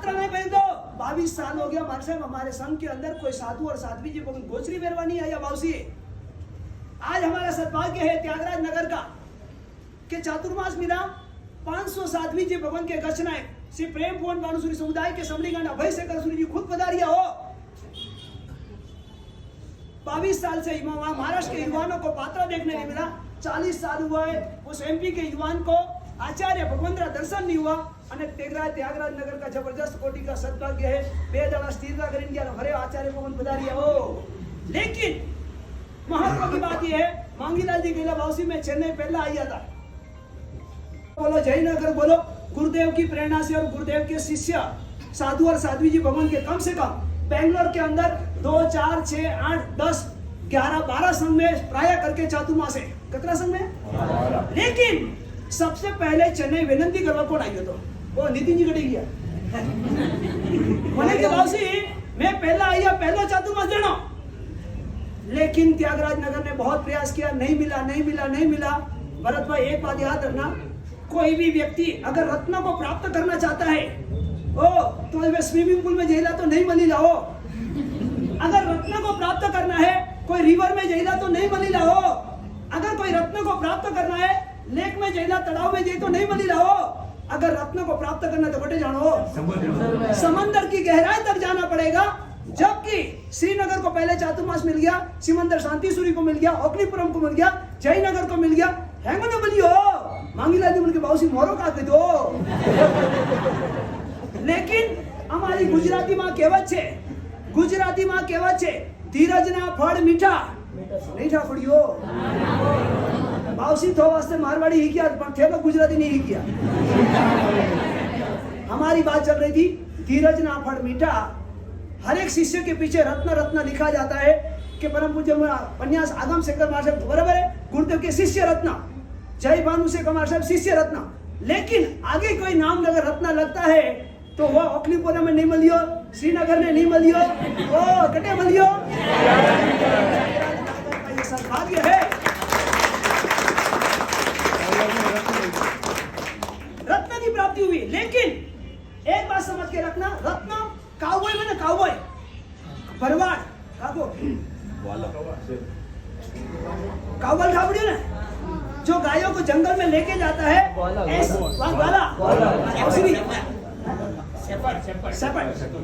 मात्र नहीं पहले तो 22 साल हो गया हमारे साहब हमारे संघ के अंदर कोई साधु और साध्वी जी भगवान गोचरी मेरवा नहीं आया बाबूसी। आज हमारा सद्भाग्य है त्यागराज नगर का कि चातुर्मास मिला 500 साध्वी जी भगवान के गचनाएं श्री प्रेम भुवन भानुसूरी समुदाय के समलीगण अभय शेखर सूरी जी खुद पधारिया हो। 22 साल से महाराष्ट्र के युवाओं को पात्रा देखने नहीं मिला। 40 साल हुआ है उस एमपी के युवान को आचार्य भगवंतरा दर्शन नहीं हुआ। त्यागराज नगर का जबरदस्त कोटि का सद्भाग्य है बेदड़ा स्थिरता करेंगे हरे आचार्य भगवान पधारिया हो। लेकिन महत्व की बात यह है मांगीलाल जी गीला बाउसी में चेन्नई पहला आया था। बोलो जयनगर बोलो गुरुदेव की प्रेरणा से और गुरुदेव के शिष्य साधु और साध्वी जी भगवान के कम से कम बेंगलोर के अंदर 2, 4, 6, 8, 10, 11, 12 संघ में प्राय करके चातुर्मास है कितना संघ में। लेकिन सबसे पहले चेन्नई विनंती करवा कौन आई तो वो नितिन जी कटे गया बोले कि बाबूजी मैं पहला आया पहला चातुर्मास देना। लेकिन त्यागराज नगर ने बहुत प्रयास किया नहीं मिला। भरत भाई एक बात याद रखना कोई भी व्यक्ति अगर रत्न को प्राप्त करना चाहता है तो वे स्विमिंग पूल में जैला तो नहीं मनी लाओ। अगर रत्न को प्राप्त करना है कोई रिवर में जैला तो नहीं मनी लाओ। अगर कोई रत्न को प्राप्त करना है लेक में जैला तालाब में जाए तो नहीं मनी लाओ। अगर रत्न को प्राप्त करना तो बटे जानो समंदर की गहराई तक जाना पड़ेगा। जबकि श्रीनगर को पहले चातुर्मास मिल गया, सिमंदर शांति सूरी को मिल गया, अग्निपुरम को मिल गया, जयनगर को मिल गया, हैंगो बलियो मांगीलाल जी बोल बाउसी मोरो का दो। लेकिन हमारी गुजराती मां कहेवत छे धीरज ना फल मीठा मीठा पड़ियो। बाउसी तो वास्ते मारवाड़ी ही किया पर थे तो गुजराती नहीं ही किया। हमारी बात चल रही थी धीरज ना फल मीठा। हर एक शिष्य के पीछे रत्न लिखा जाता है कि परम पूज्य पन्यास आगम शेखर महाराज बराबर है गुरुदेव के शिष्य रत्न जय भानुशेखर महाराज साहब शिष्य रत्न। लेकिन आगे कोई नाम अगर रत्न लगता है तो वो अग्निपुरम में नहीं मलियो, श्रीनगर में नहीं मलियो, वो कटे मलियो। ये सद्भाग्य है रत्न की प्राप्ति हुई। लेकिन एक बात समझ के रखना रत्न काउबॉय में ना काउबॉय भरवाड़ काउबॉय ठाकुर ना जो गायों को जंगल में लेके जाता है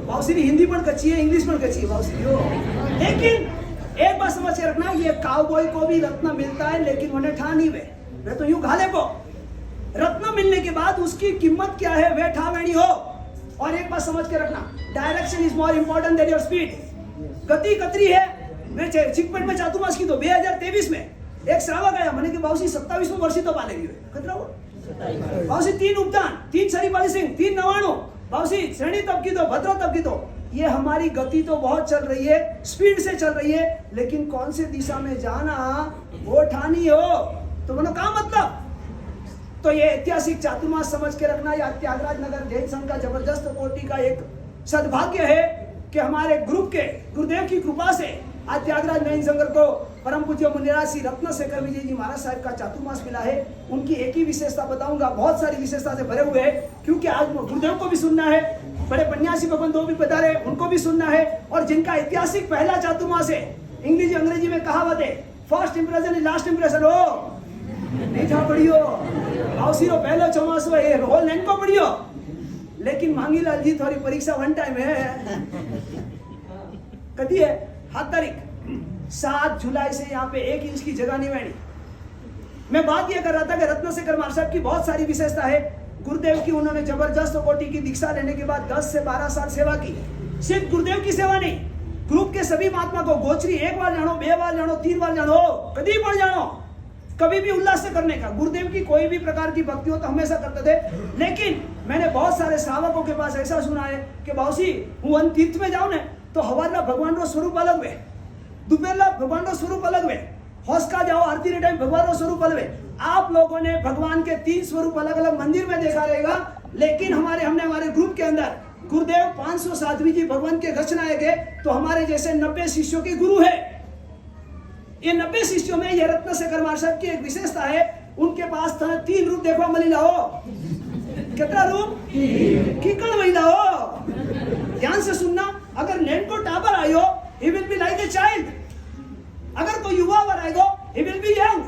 बाउसी हिंदी पण कच्ची है इंग्लिश पण कच्ची है बाउसी। लेकिन एक बात समझ के रखना ये काउबॉय को भी रत्न मिलता है लेकिन उन्हें ठा नहीं वे तो यूं घाले को रत्न मिलने के बाद उसकी कीमत क्या है वे ठा वेणी हो। और एक बात समझ के रखना direction is more important than your speed. गति कतरी है मैं चिकपेट में चातुर्मास की तो 2023 में एक श्रावक आया मैंने कि बाउसी 27वें वर्ष तो पालेगी कितना हो बाउसी 3 उपदान 3 सरी पॉलिशिंग 3 नवाणु बाउसी श्रेणी तब की तो भद्र तब की तो ये हमारी गति तो बहुत चल रही है स्पीड से चल रही है लेकिन कौन से दिशा में जाना वो ठानी हो तो मनो का मतलब। तो ये ऐतिहासिक चातुर्मास समझ के रखना या त्यागराज नगर जैन संघ का जबरदस्त कोटि का एक सद्भाग्य है कि हमारे ग्रुप के गुरुदेव की कृपा से आज त्यागराज नयन संघ को परम पूज्य मुनिराज रत्न शेखर विजय जी महाराज साहब का चातुर्मास मिला है। उनकी एक ही विशेषता बताऊंगा बहुत सारी विशेषता से भरे हुए हैं क्योंकि आज गुरुदेव को भी सुनना है बड़े पन्यासी भगवान दो भी बता रहे उनको भी सुनना है। और जिनका ऐतिहासिक पहला चातुर्मास है अंग्रेजी में कहावत है first impression is last impression हो नहीं था पढ़ियो बाउसी रो पहलो चौमास हो ये रोल नैन को पढ़ियो। लेकिन मांगीलाल जी थोड़ी परीक्षा वन टाइम है कदी है 7 तारीख 7 जुलाई से यहाँ पे 1 इंच की जगह नहीं बैठी। मैं बात यह कर रहा था कि रत्न शेखर महाराज साहब की बहुत सारी विशेषता है। गुरुदेव की उन्होंने जबरदस्त कोटि की दीक्षा लेने के बाद 10 से 12 साल सेवा की। सिर्फ गुरुदेव की सेवा नहीं ग्रुप के सभी महात्मा को गोचरी 1 बार जानो 2 बार जानो 3 बार जानो कभी पण जानो कभी भी उल्लास से करने का। गुरुदेव की कोई भी प्रकार की भक्ति हो तो हमेशा करते थे। लेकिन मैंने बहुत सारे श्रावकों के पास ऐसा सुना है कि बाउसी हूँ वन तीर्थ में जाऊं ने तो हवारना भगवान रो स्वरूप अलग वे दोपहरला भगवान रो स्वरूप अलग वे हौसका जाओ आरती रे टाइम भगवान रो स्वरूप अलग वे। आप लोगों ने भगवान के 3 स्वरूप अलग अलग मंदिर में देखा रहेगा। लेकिन हमने हमारे ग्रुप के अंदर गुरुदेव 500 साध्वी जी भगवान के रचनाए गए तो हमारे जैसे 90 शिष्यों के गुरु है। ये 90 शिष्यों में ये रत्न शेखर महाराज साहब की एक विशेषता है उनके पास 3 रूप देखो मली लाओ कितना रूप कीकण वही लाओ ध्यान से सुनना, अगर नेनको टाबर आयो he will be like a child. अगर कोई युवा वर आएगो he will be young.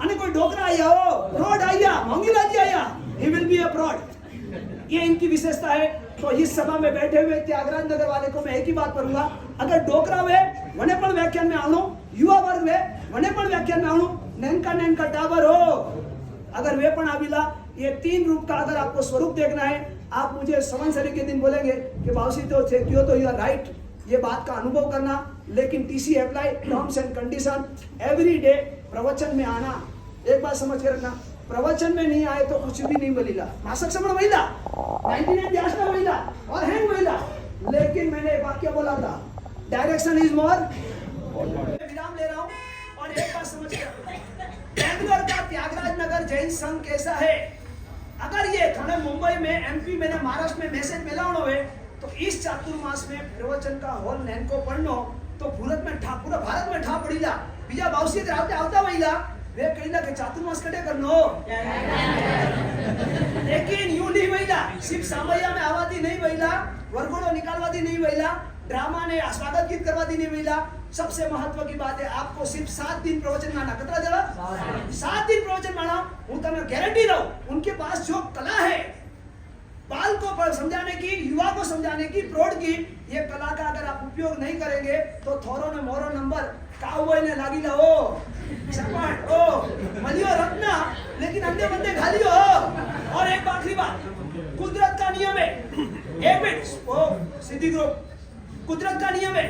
અને કોઈ ડોકરા આયા हो, फ्रॉड आया, मोंगीलाजी आया, he will be a fraud. ये इनकी विशेषता है. तो इस सभा में बैठे हुए त्यागराज नगर वाले को मैं एक ही बात करूंगा, अगर डोकरा वे वने पण व्याख्यान में आवणो, युवा वर्ग वे वने पण व्याख्यान में आवणो, नेनका टावर हो अगर वे पण आविला, ये तीन रूप का अगर आपको स्वरूप देखना है, आप मुझे संवत्सरी के दिन बोलेंगे कि बाउसी तो थे क्यों, तो यू आर राइट, ये बात का अनुभव करना. लेकिन TC apply, terms and condition, every day प्रवचन में आना. एक बात समझ के रखना, प्रवचन में नहीं आए तो कुछ भी नहीं मिलेगा. मासक समण महिला 99 व्यास में महिला और हैंग महिला, लेकिन मैंने एक वाक्य बोला था, डायरेक्शन इज मोर. विराम ले रहा हूं और एक बात समझ के रखना, बेंगलोर का त्यागराज नगर जैन संघ कैसा है. अगर ये थोड़े मुंबई में, एमपी में, महाराष्ट्र में मैसेज मिलावणो है, तो इस चातुर्मास में प्रवचन का होल नैनको पढ़नो तो पूरा भारत में ठा पड़ीला. बीजा बावसी राते आवता वहीला वे कहीला के चातुर्मास कटे करनो, लेकिन यूं नहीं वहीला, सिर्फ सामैया में आवादी नहीं वहीला, वर्गोड़ो निकालवादी नहीं वहीला, ड्रामा ने स्वागत गीत करवादी नहीं वहीला. सबसे महत्व की बात है, आपको सिर्फ 7 दिन प्रवचन माना. कितना जरा 7 दिन प्रवचन माना. हूँ तने गारंटी दो, उनके पास जो कला है बाल को समझाने की, युवा को समझाने की, प्रौढ़ की, ये कला का अगर आप उपयोग नहीं करेंगे तो थोरो ने मोरो नंबर काउबॉय ने लागी ला हो, सपाट हो, मलियो रत्ना, लेकिन अंधे बंदे खाली हो. और एक आखिरी बात, कुदरत का नियम है, एक मिनट ओ सिद्धि ग्रुप, कुदरत का नियम है,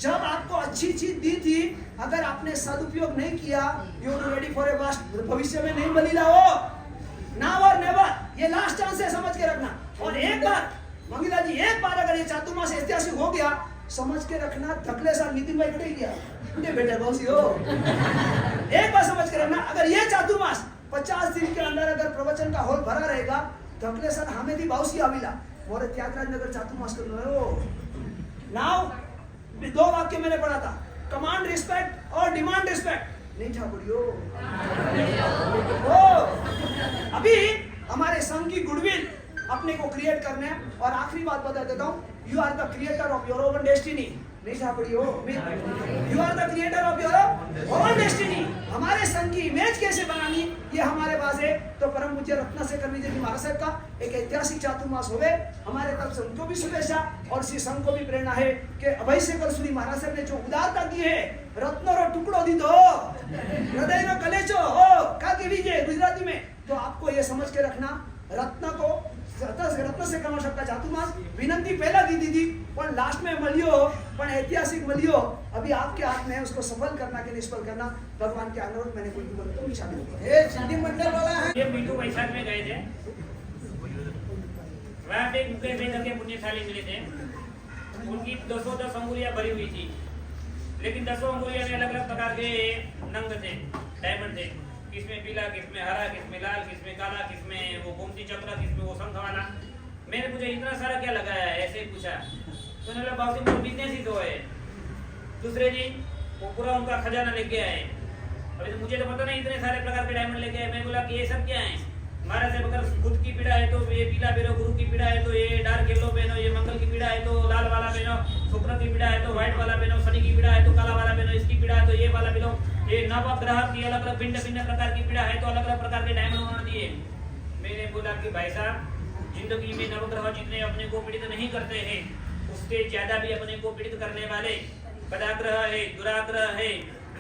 जब आपको अच्छी चीज दी थी, अगर आपने सदुपयोग नहीं किया, you are ready for a waste, भविष्य में नहीं मिलेगा हो. नाउ और नेवर, ये लास्ट चांस है, समझ के रखना. और एक बार मंगीला जी, एक बार अगर ये चातुर्मास ऐतिहासिक हो गया, समझ के रखना, धकले साल नितिन भाई कटे गया बेटे बॉसी हो. एक बार समझ के रखना, अगर ये चातुर्मास 50 दिन के अंदर अगर प्रवचन का हॉल भरा रहेगा, धकले साल हमें भी बाउसी आविला और त्यागराज नगर चातुर्मास कर लो. नाउ 2 वाक्य मैंने पढ़ा था, कमांड रिस्पेक्ट और डिमांड रिस्पेक्ट. नहीं ठाकुरियो अभी हमारे संघ की गुडविल अपने को क्रिएट करने. और आखिरी बात बता देता हूँ, you are the creator of your own destiny. नहीं ठाकुरियो, you are the creator of your own destiny. हमारे संघ की इमेज कैसे बनानी, ये हमारे पास है. तो परम पूज्य रत्ना शेखर विजय जी महाराज साहब का एक ऐतिहासिक चातुर्मास होवे, हमारे तरफ से उनको भी शुभेच्छा और श्री संघ को भी प्रेरणा है कि अभय शेखर श्री महाराज साहब ने जो उदारता की है, रत्नो रो टुकड़ो दी दो, हृदय रो कलेचो हो का के विजय गुजराती में. तो आपको ये समझ के रखना, रत्न से कमा सबका चातुर्मास विनंती पहला की थी, पर लास्ट में मलियो, पर ऐतिहासिक मलियो, अभी आपके हाथ में है उसको सफल करना कि निष्फल करना. भगवान के अनुरोध मैंने कोई बोल तो शामिल हो. ये सिद्धि मंडल वाला है, ये मीठू बैसाख में गए थे, वहाँ पे मुके वेद के पुण्यशाली मिले थे. उनकी 210 अंगुलियां भरी हुई थी, लेकिन 10 अंगुलियां में अलग अलग प्रकार के नंग थे, डायमंड थे. किसमें पीला, किसमें हरा, किसमें लाल, किसमें काला, किसमें वो गोमती चक्र, किसमें वो शंख वाला. मैंने पूछा इतना सारा क्या लगाया है, ऐसे पूछा. तो उन्होंने बोला बाबू जी बिजनेस ही तो है. दूसरे दिन वो पूरा उनका खजाना लेके आए. अभी तो मुझे तो पता नहीं इतने सारे प्रकार के डायमंड लेके आए. मैं बोला कि ये सब क्या है. महाराज साहब अगर खुद की पीड़ा है तो ये पीला पहनो, गुरु की पीड़ा है तो ये डार्क येलो पहनो, ये मंगल की पीड़ा है तो लाल वाला पहनो, शुक्र की पीड़ा है तो व्हाइट वाला पहनो, शनि की पीड़ा है तो काला वाला पहनो, इसकी पीड़ा है तो ये वाला पहनो. ये नवग्रह की अलग अलग भिन्न भिन्न प्रकार की पीड़ा है तो अलग अलग प्रकार के डायमंड उन्होंने दिए. मैंने बोला कि भाई साहब, जिंदगी में नवग्रह जितने अपने को पीड़ित नहीं करते हैं, उससे ज्यादा भी अपने को पीड़ित करने वाले पदाग्रह है, दुराग्रह है,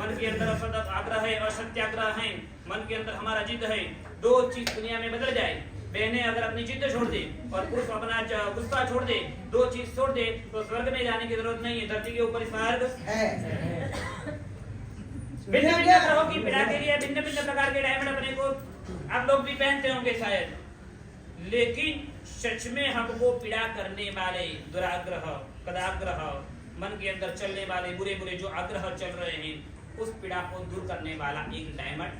मन के अंदर असत आग्रह है, असत्याग्रह है, मन के अंदर हमारा जिद है. 2 चीज दुनिया में बदल जाए, बहनें अगर अपनी जिद छोड़ दे और पुरुष अपना गुस्सा छोड़ दे, 2 चीज छोड़ दे, तो स्वर्ग में जाने की जरूरत नहीं है, धरती के ऊपर स्वर्ग है. भिन्न भिन्न ग्रहों की पीड़ा के लिए भिन्न भिन्न प्रकार के डायमंड अपने को आप लोग भी पहनते होंगे शायद, लेकिन सच में हमको पीड़ा करने वाले दुराग्रह, कदाग्रह, मन के अंदर चलने वाले बुरे बुरे जो आग्रह चल रहे हैं, उस पीड़ा को दूर करने वाला एक डायमंड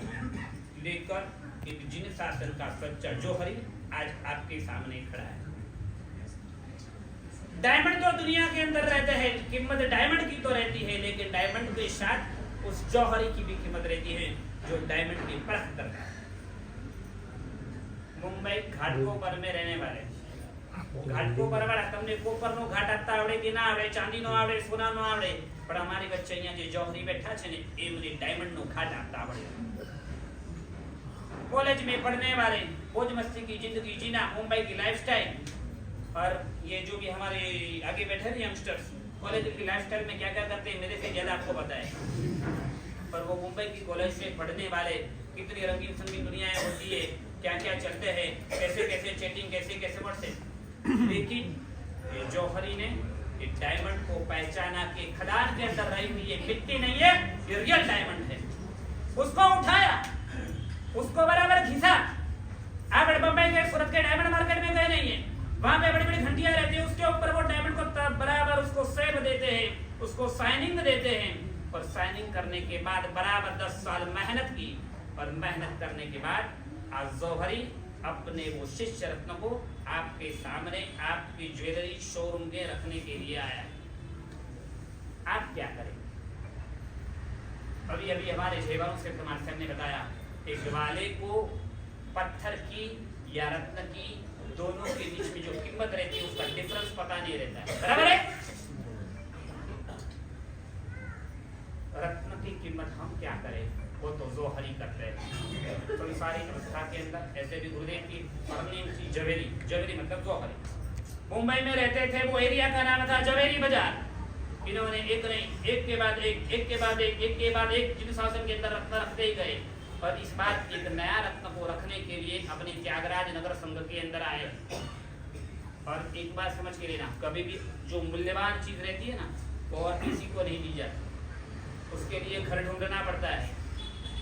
लेकर एक जिन शासन का सच्चा जौहरी आज आपके सामने खड़ा है. डायमंड तो दुनिया के अंदर रहते हैं, कीमत डायमंड की तो रहती है, लेकिन डायमंड के साथ उस जौहरी की भी कीमत रहती है जो डायमंड की परख करता है. मुंबई घाटकोपर में रहने वाले ઘાટકો પરવાળા તમને કોપરનો ઘાટ આપતા આવડે કે ના આવડે, ચાંદીનો આવડે, સોનાનો આવડે, પણ અમારી વચ્ચે અહીંયા જે જોહરી બેઠા છે ને એ મને ડાયમंड નો घाट આપતા આવડે। कॉलेज में पढ़ने वाले मौज मस्ती की जिंदगी जीना, मुंबई की लाइफस्टाइल, और ये जो भी हमारे आगे बैठे हैं यंगस्टर्स, कॉलेज की लाइफस्टाइल में क्या क्या करते हैं मेरे से ज्यादा आपको पता है। पर वो मुंबई की कॉलेज में पढ़ने वाले कितनी रंगीन संगीन दुनियाएं होती है, क्या क्या चलते हैं, कैसे कैसे चैटिंग, कैसे कैसे व्हाट्सएप, लेकिन ये जौहरी ने ये डायमंड को पहचाना कि खदान के अंदर रही हुई ये मिट्टी नहीं है, ये रियल डायमंड है। उसको उठाया, उसको बराबर घिसा। आप बम्बई के सूरत के डायमंड मार्केट में गए नहीं है, वहां पे बड़ी बड़ी घंटियां रहती है, उसके ऊपर वो डायमंड को बराबर उसको शेप देते हैं, उसको शाइनिंग देते हैं, और शाइनिंग करने के बाद बराबर 10 साल मेहनत की, और मेहनत करने के बाद आज जौहरी अपने वो शिष्य रत्न को आपके सामने आपकी ज्वेलरी शोरूम में रखने के लिए आया। आप क्या करें? अभी अभी हमारे शेवाओं से कुमार साहब ने बताया कि ग्वाले को पत्थर की या रत्न की दोनों के बीच में जो कीमत रहती है उसका डिफरेंस पता नहीं रहता है, बराबर है? रत्न की कीमत हम क्या करें, वो तो जौहरी करते हैं। संसारिक अवस्था के अंदर ऐसे भी गुरुदेव की सरनेम थी जवेरी, जवेरी मतलब जौहरी। मुंबई में रहते थे, वो एरिया का नाम था जवेरी बाजार। इन्होंने एक नहीं, एक के बाद एक, एक के बाद एक, एक के बाद एक जिन शासन के अंदर रत्न रखते ही गए, और इस बार एक नया रत्न को रखने के लिए अपने त्यागराज नगर संघ के अंदर आए। और एक बात समझ के लेना, कभी भी जो मूल्यवान चीज रहती है ना वो और किसी को नहीं दी जाती, उसके लिए घर ढूंढना पड़ता है,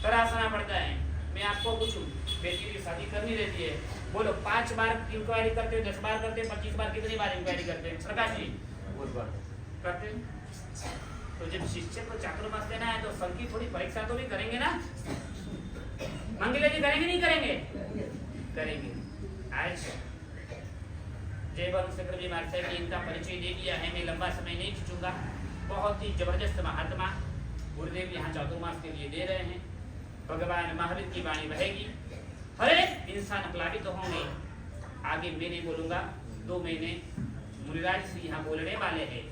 तराशना पड़ता है। मैं आपको पूछूं, बेटी की शादी करनी रहती है, बोलो 5 बार इंक्वायरी करते हो, 10 बार करते हो, 25 बार, कितनी बार इंक्वायरी करते हैं प्रकाश जी? बहुत बार करते हैं। तो जब शिष्य को चातुर्मास देना है तो संघ की थोड़ी परीक्षा तो भी करेंगे ना, मंगले जी करेंगे नहीं करेंगे? करेंगे। आज जय शेखर जी महाराज साहब ने इनका परिचय दे दिया है, मैं लंबा समय नहीं खींचूंगा। बहुत ही जबरदस्त महात्मा गुरुदेव यहाँ चातुर्मास के लिए दे रहे हैं। भगवान महावीर की वाणी बहेगी, हर एक इंसान प्लावित तो होंगे। आगे मैं नहीं बोलूंगा, 2 महीने मुनिराज श्री यहाँ बोलने वाले हैं,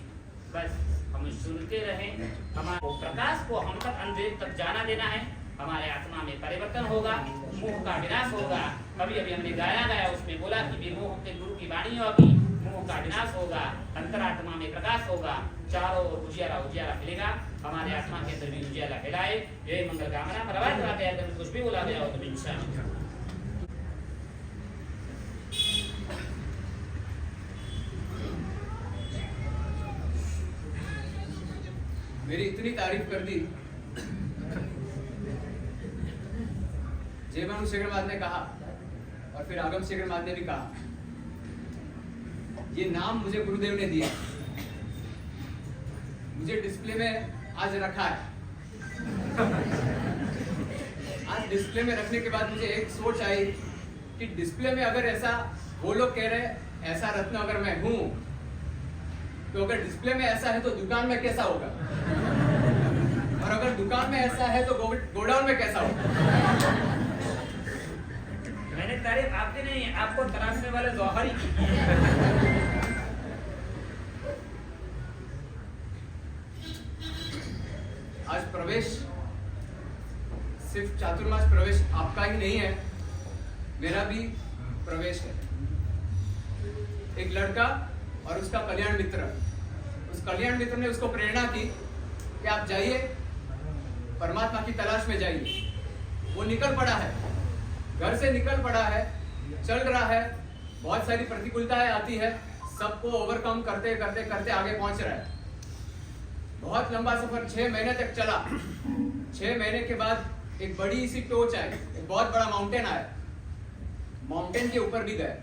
बस हम सुनते रहें। हमारे प्रकाश को हम तक अंधेर तक जाना देना है, हमारे आत्मा में परिवर्तन होगा, मोह का विनाश होगा। अभी अभी हमने गाया गया, उसमें बोला कि विमोह के गुरु की वाणी होगी, मोह का विनाश होगा, अंतरात्मा में प्रकाश होगा, चारों ओर उजियारा उजियारा मिलेगा। हमारे आत्मा के अंदर भी उजियारा फैलाए। ये मंगल कामना परवाह करा गया, अगर कुछ भी बोला गया हो तो इंशाअल्लाह। मेरी इतनी तारीफ कर दी। जयभानु शेखर महाराज ने कहा और फिर आगम शेखर महाराज ने भी कहा, ये नाम मुझे गुरुदेव ने दिया, मुझे डिस्प्ले में आज रखा है। आज डिस्प्ले में रखने के बाद मुझे एक सोच आई कि डिस्प्ले में अगर ऐसा वो लोग कह रहे ऐसा रत्न अगर मैं हूं, तो अगर डिस्प्ले में ऐसा है तो दुकान में कैसा होगा, और अगर दुकान में ऐसा है तो गोडाउन में कैसा होगा। मैंने तारीफ आपकी नहीं, आपको तराशने वाले जौहरी की। आज प्रवेश सिर्फ चातुर्मास प्रवेश आपका ही नहीं है, मेरा भी प्रवेश है। एक लड़का और उसका कल्याण मित्र, उस कल्याण मित्र ने उसको प्रेरणा की कि आप जाइए, परमात्मा की तलाश में जाइए। वो निकल पड़ा है, घर से निकल पड़ा है, चल रहा है, बहुत सारी प्रतिकूलताएं आती है, सबको ओवरकम करते करते करते आगे पहुंच रहा है। बहुत लंबा सफर 6 महीने तक चला। 6 महीने के बाद एक बड़ी सी टोच आई, एक बहुत बड़ा माउंटेन आया। माउंटेन के ऊपर भी गए।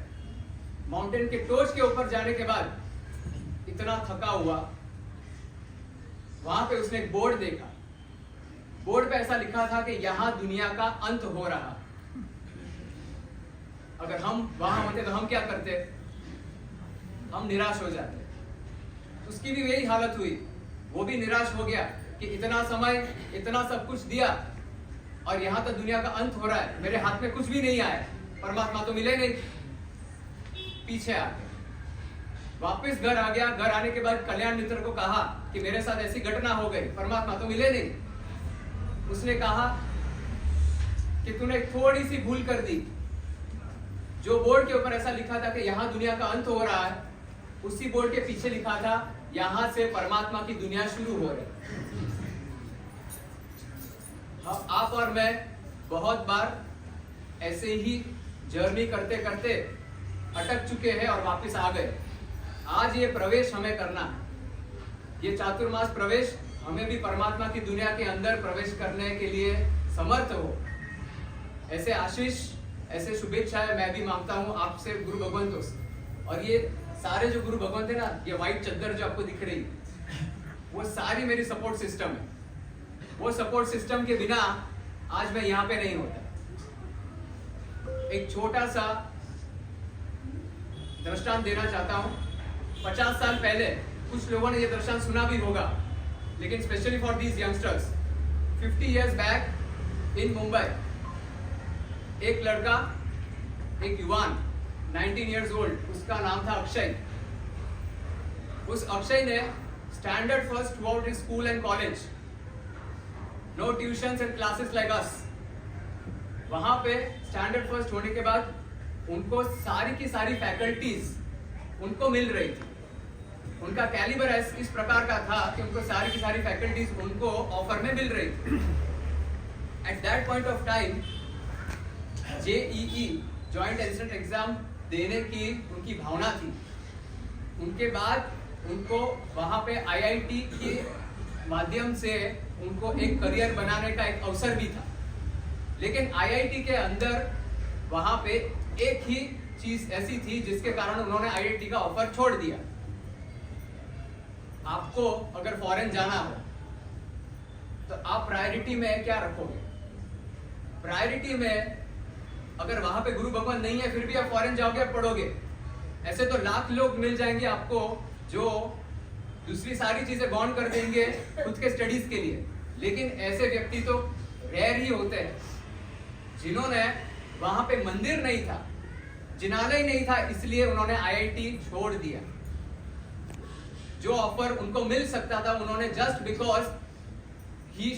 माउंटेन के टोच के ऊपर जाने के बाद इतना थका हुआ, वहां पे उसने एक बोर्ड देखा। बोर्ड पे ऐसा लिखा था कि यहाँ दुनिया का अंत हो रहा। अगर हम वहां होते तो हम क्या करते? हम निराश हो जाते। उसकी भी यही हालत हुई, वो भी निराश हो गया कि इतना समय, इतना सब कुछ दिया और यहाँ तो दुनिया का अंत हो रहा है, मेरे हाथ में कुछ भी नहीं आया, परमात्मा तो मिले नहीं। पीछे आ गए। वापस घर आ गया। घर आने के बाद कल्याण मित्र को कहा कि मेरे साथ ऐसी घटना हो गई, परमात्मा तो मिले नहीं। उसने कहा कि तूने थोड़ी सी भूल कर दी। जो बोर्ड के ऊपर ऐसा लिखा था कि यहाँ दुनिया का अंत हो रहा है, उसी बोर्ड के पीछे लिखा था यहाँ से परमात्मा की दुनिया शुरू हो रही। आप और मैं बहुत बार ऐसे ही जर्नी करते करते अटक चुके हैं और वापस आ गए। आज ये प्रवेश हमें करना है। ये चातुर्मास प्रवेश हमें भी परमात्मा की दुनिया के अंदर प्रवेश करने के लिए समर्थ हो, ऐसे आशीष, ऐसे शुभेच्छाएं मैं भी मांगता हूं आपसे, गुरु भगवंतों से। और ये सारे जो गुरु भगवंत है ना, ये व्हाइट चद्दर जो आपको दिख रही, वो सारी मेरी सपोर्ट सिस्टम है। वो सपोर्ट सिस्टम के बिना आज मैं यहाँ पे नहीं होता। एक छोटा सा दृष्टांत देना चाहता हूँ। 50 साल पहले कुछ लोगों ने ये दृष्टांत सुना भी होगा, लेकिन specially for these youngsters, 50 years back in Mumbai एक लड़का, एक युवान 19 years old, उसका नाम था अक्षय। उस अक्षय ने standard first throughout his school and college, no tuitions and classes like us. वहां पे स्टैंडर्ड फर्स्ट होने के बाद उनको सारी की सारी फैकल्टीज उनको मिल रही थी। उनका कैलिबर इस प्रकार का था कि उनको सारी की सारी फैकल्टीज उनको ऑफर में मिल रही थी। At that point of time JEE joint entrance exam देने की उनकी भावना थी। उनके बाद उनको वहां पे IIT के माध्यम से उनको एक करियर बनाने का एक अवसर भी था। लेकिन IIT के अंदर वहां पे एक ही चीज ऐसी थी जिसके कारण उन्होंने IIT का ऑफर छोड़ दिया। आपको अगर फॉरेन जाना हो तो आप प्रायोरिटी में क्या रखोगे? प्रायोरिटी में अगर वहां पे गुरु भगवान नहीं है फिर भी आप फॉरेन जाओगे, आप पढ़ोगे। ऐसे तो लाख लोग मिल जाएंगे आपको जो दूसरी सारी चीजें गौन कर देंगे खुद के स्टडीज के लिए, लेकिन ऐसे व्यक्ति तो रेयर ही होते हैं जिन्होंने वहां पे मंदिर नहीं था, जिनालय नहीं था, इसलिए उन्होंने IIT छोड़ दिया। जो ऑफर उनको मिल सकता था उन्होंने just because he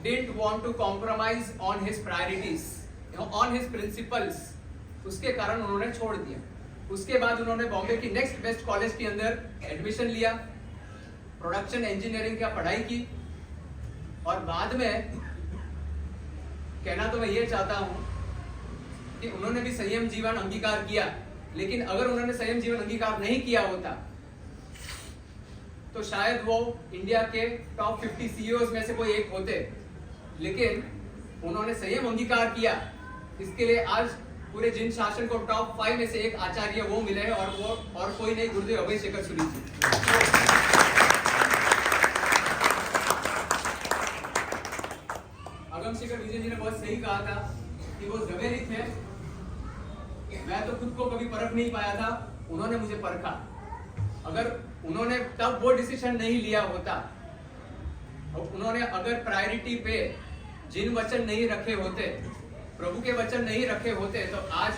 didn't want to compromise on his priorities, on his principles, उसके कारण उन्होंने छोड़ दिया। उसके बाद उन्होंने बॉम्बे की नेक्स्ट बेस्ट कॉलेज के अंदर एडमिशन लिया, प्रोडक्शन इंजीनियरिंग का पढ़ाई की, और बाद में कहना तो मैं ये चाहता हूं कि उन्होंने भी संयम जीवन अंगीकार किया। लेकिन अगर उन्होंने संयम जीवन अंगीकार नहीं किया होता तो शायद वो इंडिया के टॉप 50 CEOs में से कोई एक होते। लेकिन उन्होंने संयम अंगीकार किया, इसके लिए आज पूरे जिन शासन को टॉप 5 में से एक आचार्य वो मिले हैं, और वो और कोई नहीं, गुरुदेव अभय शेखर सूरी जी। अगम शेखर विजय जी ने बहुत सही कहा था कि वो जवेरी थे, मैं तो खुद को कभी परख नहीं पाया था, उन्होंने मुझे परखा। अगर उन्होंने तब वो डिसीजन नहीं लिया होता, और उन्होंने अगर प्रायोरिटी पे जिन वचन नहीं रखे होते, प्रभु के वचन नहीं रखे होते, तो आज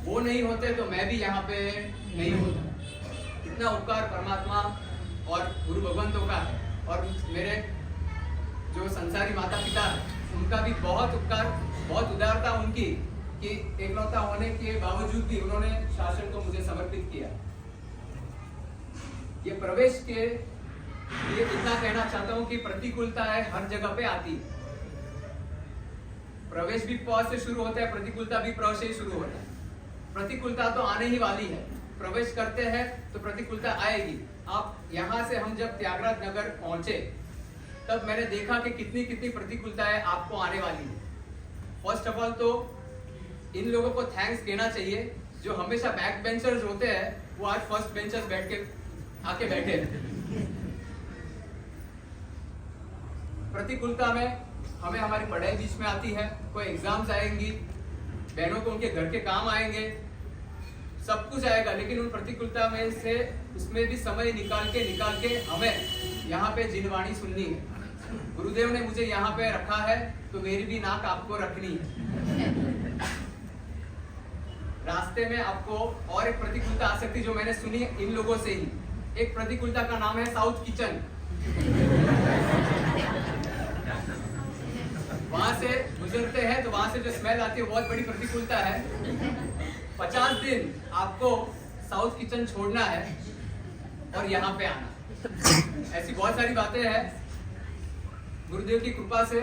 वो नहीं होते तो मैं भी यहाँ पे नहीं होता। इतना उपकार परमात्मा और गुरु भगवंतों का है, और मेरे जो संसारी माता पिता है उनका भी बहुत उपकार, बहुत उदारता उनकी कि एकलौता होने के बावजूद भी उन्होंने शासन को मुझे समर्पित किया। ये प्रवेश के लिए इतना कहना चाहता हूं कि प्रतिकूलता है हर जगह पे आती है। प्रवेश भी प से शुरू होता है, प्रतिकूलता भी प्र से ही शुरू होता है। प्रतिकूलता तो आने ही वाली है, प्रवेश करते हैं तो प्रतिकूलता आएगी। आप यहाँ से हम जब त्यागराज नगर पहुंचे तब मैंने देखा कि कितनी कितनी प्रतिकूलताएं आपको आने वाली है। फर्स्ट ऑफ ऑल तो इन लोगों को थैंक्स कहना चाहिए जो हमेशा बैक बेंचर्स होते हैं, वो आज फर्स्ट बेंचर्स बैठ के आके बैठे हैं। प्रतिकूलता में हमें हमारी पढ़ाई बीच में आती है, कोई एग्जाम्स आएंगी, बहनों को उनके घर के काम आएंगे, सब कुछ आएगा, लेकिन उन प्रतिकूलता में से उसमें भी समय निकाल के हमें यहाँ पे जिनवाणी सुननी है। गुरुदेव ने मुझे यहाँ पे रखा है तो मेरी भी नाक आपको रखनी है। रास्ते में आपको और एक प्रतिकूलता आ सकती है जो मैंने सुनी इन लोगों से ही। एक प्रतिकूलता का नाम है साउथ किचन। वहां से गुजरते हैं तो वहां से जो स्मेल आती है बहुत बड़ी प्रतिकूलता है। 50 दिन आपको साउथ किचन छोड़ना है और यहाँ पे आना। ऐसी बहुत सारी बातें हैं। गुरुदेव की कृपा से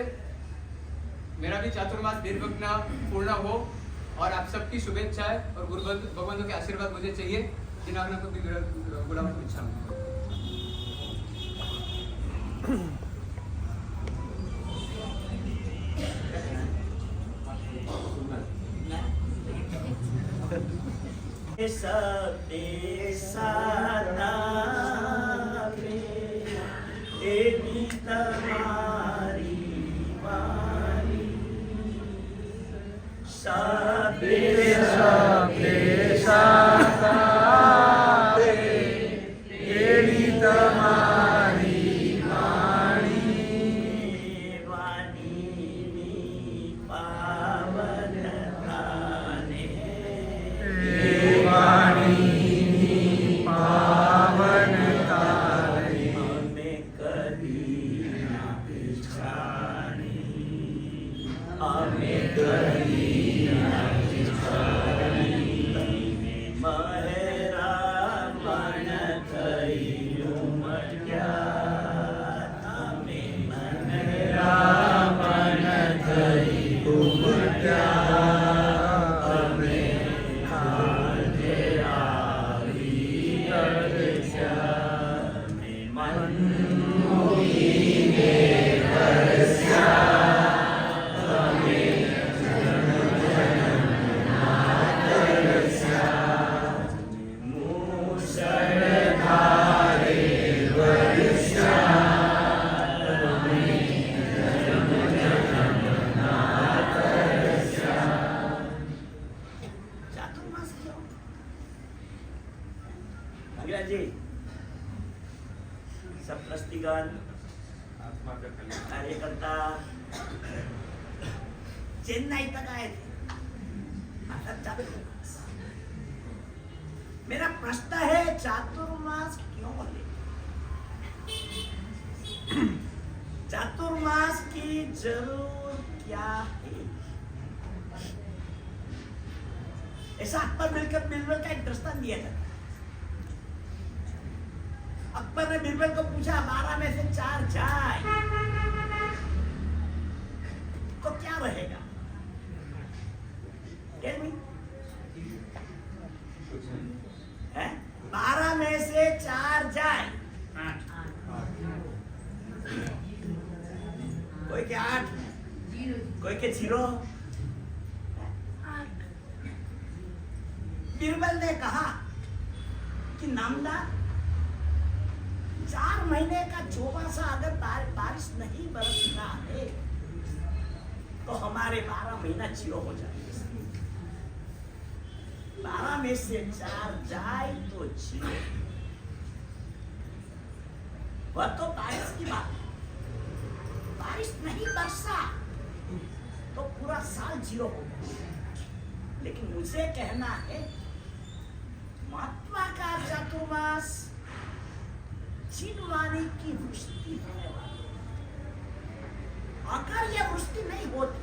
मेरा भी चातुर्मास दीर्घज्ञ पूर्ण हो और आप सबकी शुभेच्छाएं और गुरु भगवान के आशीर्वाद मुझे चाहिए। जिन्होंने को भी गुलाब को इच्छा जी सब ट्रस्टीगण कार्यकर्ता चेन्नई तक आए थे। आता चातुर्मास मेरा प्रश्न है, चातुर्मास क्यों ले? चातुर्मास की जरूरत क्या है? ऐसा अकबर मिलकर बिरबल का एक दृष्टांत दिया था। अकबर ने बिरबल को पूछा 12 में से 4 जाए तो क्या रहेगा? है 12 में से 4 जाए, कोई के 8, कोई के 0। बिरबल ने कहा कि नामदार 4 महीने का चौमासा अगर बारिश नहीं बरसना है तो हमारे 12 महीना 0 हो जाएंगे। 12 में से 4 जाए तो 0। वह तो बारिश की बात है। बारिश नहीं बरसा तो पूरा साल 0 हो गया। लेकिन मुझे कहना है महात्मा का चातुर्मास चिन्हवाणी की वृष्टि होने वाली। अगर यह वृष्टि नहीं होती,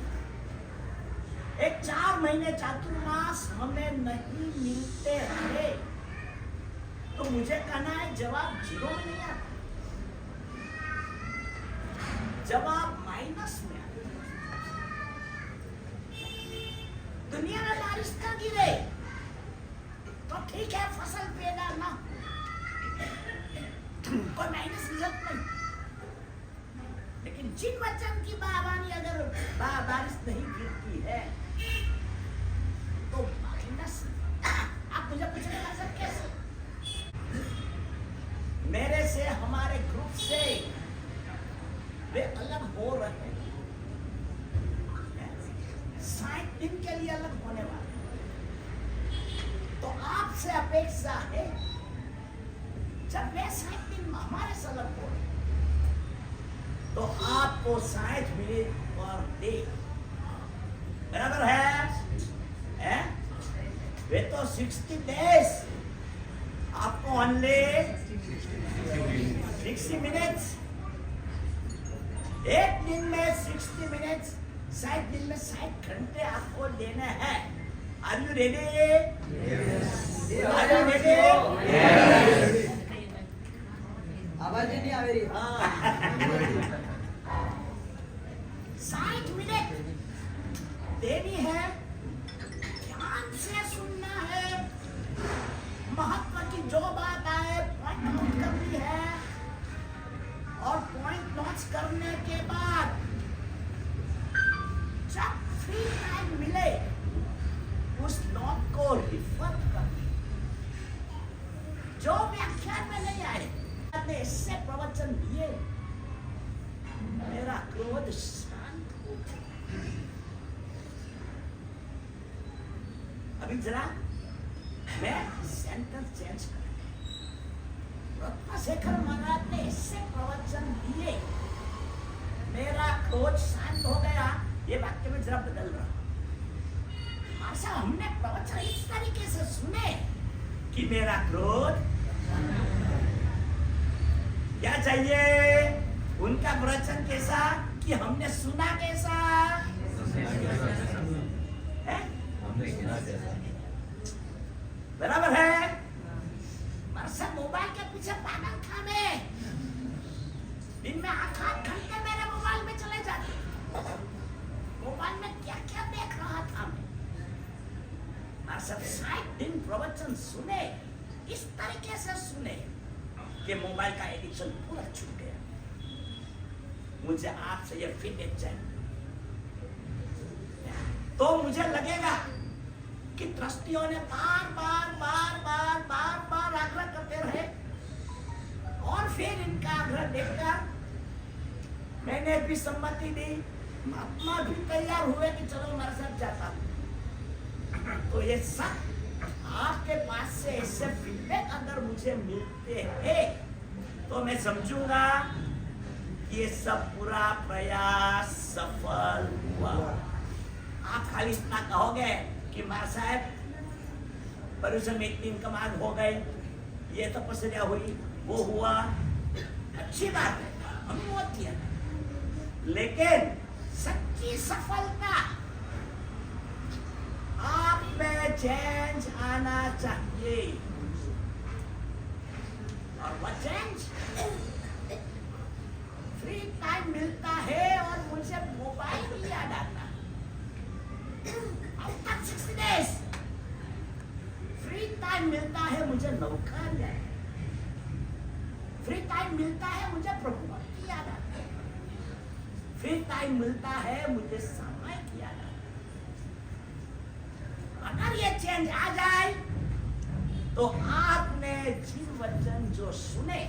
एक 4 महीने चातुर्मास हमें नहीं मिलते रहे तो मुझे कहना है जवाब 0 में नहीं आता, जवाब माइनस में आता। दुनिया में बारिश ना गिरे तो ठीक है, फसल पैदा ना हो, कोई माइनस रिजल्ट नहीं। लेकिन जिन वचन की बाबानी अगर बारिश नहीं गिरती है तो माइनस। आप मुझे पूछेंगे सर कैसे? मेरे से, हमारे ग्रुप से वे अलग हो रहे हैं। 60 दिन के लिए अलग होने वाले। तो आपसे अपेक्षा है जब वे 60 दिन हमारे से अलग हो रहे तो आपको 60 मिनट पर डे बराबर है? वे तो 60 days, आपको ओनली 60 मिनट्स, एक दिन में 60 मिनट्स, 60 दिन में 60 घंटे आपको देने हैं। Are you ready? Are you ready? आवाज ही नहीं आ रही। 60 मिनट देनी है, ध्यान से सुनना है, महत्व की जो बात आए पॉइंट नोट करनी है, और पॉइंट नोट करने के बाद जब फ्री टाइम मिले उस नोट को रिफर करनी। जो व्याख्यान में नहीं आए ने इससे प्रवचन दिए, मेरा क्रोध शांत हो गया। अभी जरा मैं सेंटर चेंज कर, रत्नशेखर महाराज ने इससे प्रवचन दिए, मेरा क्रोध शांत हो गया। ये वाक्य में जरा बदल रहा। आशा हमने प्रवचन इस तरीके से सुने कि मेरा क्रोध, क्या चाहिए? उनका प्रवचन कैसा कि हमने सुना कैसा है? बराबर है। मरसद मोबाइल के पीछे पागल था मैं, दिन में 8 घंटे मेरे मोबाइल में चले जाते। मोबाइल में क्या क्या देख रहा था मैं। मरसद 60 दिन प्रवचन सुने, इस तरीके से सुने कि मोबाइल का एडिक्शन पूरा छूट गया। मुझे आपसे ये फीडबैक चाहिए। तो मुझे लगेगा कि ट्रस्टियों ने बार बार आग्रह करते रहे, और फिर इनका आग्रह देखकर मैंने भी सम्मति दी, महात्मा भी तैयार हुए कि चलो मेरे साथ जाता हूं। तो ये सब आपके पास से ऐसे फीडबैक अगर मुझे मिलते हैं तो मैं समझूंगा कि ये सब पूरा प्रयास सफल हुआ। आप खाली इतना कहोगे कि मां साहब परुषम मीटिंग कमाल हो गए, ये तपस्या हुई, वो हुआ, अच्छी बात है, अनुमोद किया, लेकिन सच्ची सफलता आप में चेंज आना चाहिए। और वह चेंज फ्री टाइम मिलता है और मुझे मोबाइल भी याद आता। अब तक 60 days फ्री टाइम मिलता है, मुझे नौकर याद, फ्री टाइम मिलता है, मुझे प्रभु भक्ति याद आता है, फ्री टाइम मिलता है, मुझे समय की याद आता है। अगर ये चेंज आ जाए तो आपने जीव वचन जो सुने